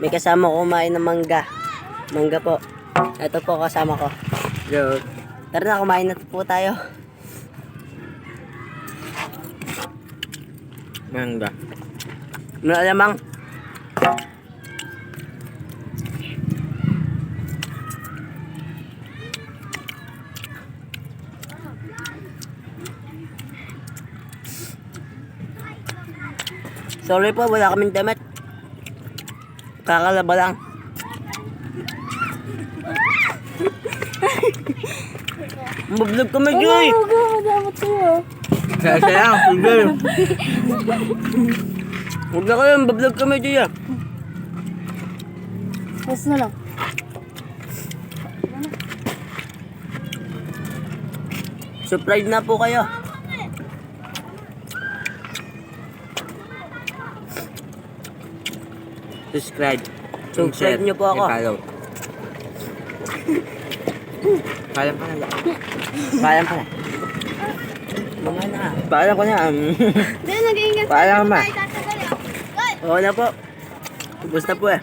May kasama ko kumain ng mangga. Mangga po. Ito po kasama ko. Yo. Tara na, kumain na po tayo. Mangga. Ano alamang? Sorry po, wala kaming damit. Kakalaba lang. Mablog kami, Joy! Madamot kayo. Kaya, sige. Huwag na kayo, mablog kami, Joy. Mas na lang. Subscribe na po kayo. Subscribe. Subscribe niyo po ako. I-follow. Paalam ka na. Paalam ka na. Mga na. Paalam ko na. Hindi, nag-iingat Paalam ma. tayo. Oo na po. Gusto po eh.